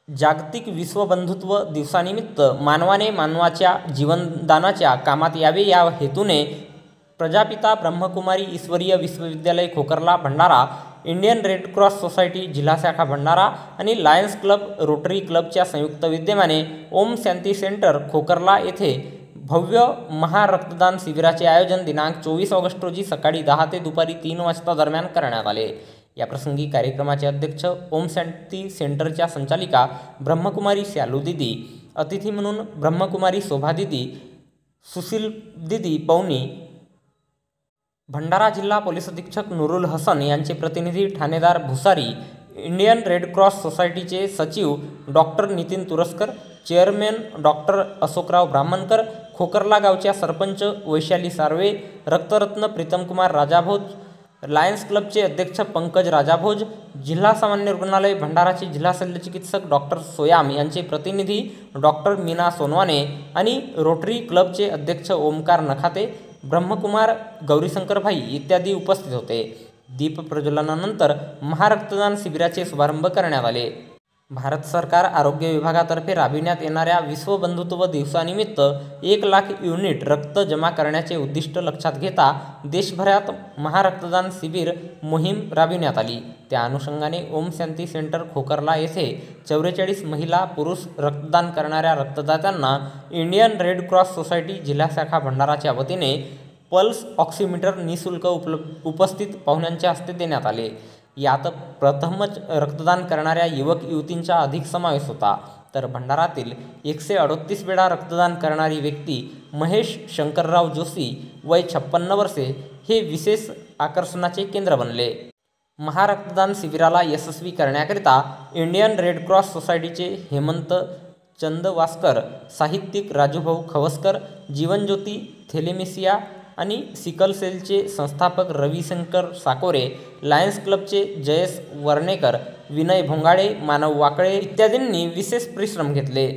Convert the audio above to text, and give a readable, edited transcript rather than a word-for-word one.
जागतिक विश्वबंधुत्व दिवसानिमित्त मानवाने मानवाच्या जीवनदानाच्या कामात यावे या हेतूने Prajapita Brahmakumari Ishwariya Vishwavidyalaya Khokarla Bhandara, Indian Red Cross Society जिल्हा शाखा भंडारा आणि लायन्स क्लब रोटरी क्लबच्या संयुक्त विद्यमाने ओम शांती सेंटर खोकरला येथे भव्य महारक्तदान शिबिराचे आयोजन दिनांक 24 ऑगस्ट रोजी सकाळी 10 ते दुपारी 3 वाजता दरम्यान करण्यात आले। याप्रसंगी कार्यक्रमाचे अध्यक्ष ओम शांती सेंटरच्या संचालिका ब्रह्मकुमारी शालू दिदी, अतिथी म्हणून ब्रह्मकुमारी शोभा दिदी, सुशील दिदी पौनी, भंडारा जिल्हा पोलीस अधीक्षक नुरुल हसन यांचे प्रतिनिधी ठाणेदार भुसारी, इंडियन रेड क्रॉस सोसायटीचे सचिव doctor Nitin Turaskar, chairman doctor Ashokrao Brahmankar, Khokarla गावच्या सरपंच वैशाली सार्वे, रक्तरत्न प्रीतमकुमार राजाभोज, लायन्स क्लबचे अध्यक्ष पंकज राजाभोज, जिल्हा सामान्य रुग्णालय भंडाराचे जिल्हा शल्यचिकित्सक डॉक्टर सोयाम यांचे प्रतिनिधी डॉक्टर मीना सोनवाने आणि रोटरी क्लबचे अध्यक्ष ओमकार नखाते, ब्रह्मकुमार गौरीशंकर भाई इत्यादी उपस्थित होते। दीप प्रज्वलनानंतर महारक्तदान शिबिराचे शुभारंभ करण्यात आले। भारत सरकार आरोग्य विभागातर्फे राबविण्यात येणाऱ्या विश्वबंधुत्व दिवसानिमित्त 1 लाख युनिट रक्त जमा करण्याचे उद्दिष्ट लक्षात घेता देशभरात महारक्तदान शिबिर मोहीम राबविण्यात आली। त्या अनुषंगाने ओम शांती सेंटर खोकरला येथे 44 महिला पुरुष रक्तदान करणाऱ्या रक्तदात्यांना इंडियन रेड क्रॉस सोसायटी जिल्हा शाखा भंडाराच्या वतीने पल्स ऑक्सिमीटर निःशुल्क उपस्थित पाहुण्यांच्या हस्ते देण्यात आले। यात प्रथमच रक्तदान करणाऱ्या युवक युवतींचा अधिक समावेश होता, तर भंडारातील 138 वेळा रक्तदान करणारी व्यक्ती महेश शंकरराव जोशी वय 56 वर्षे हे विशेष आकर्षणाचे केंद्र बनले। महारक्तदान शिबिराला यशस्वी करण्याकरिता इंडियन रेड क्रॉस सोसायटीचे हेमंत चंदवास्कर, साहित्यिक राजूभाऊ खवसकर, जीवनज्योती थॅलेसेमिया आणि सिकल सेलचे संस्थापक रविशंकर साकोरे, लायन्स क्लबचे जयेश वर्णेकर, विनय भोंगाडे, मानव वाकळे इत्यादींनी विशेष परिश्रम घेतले।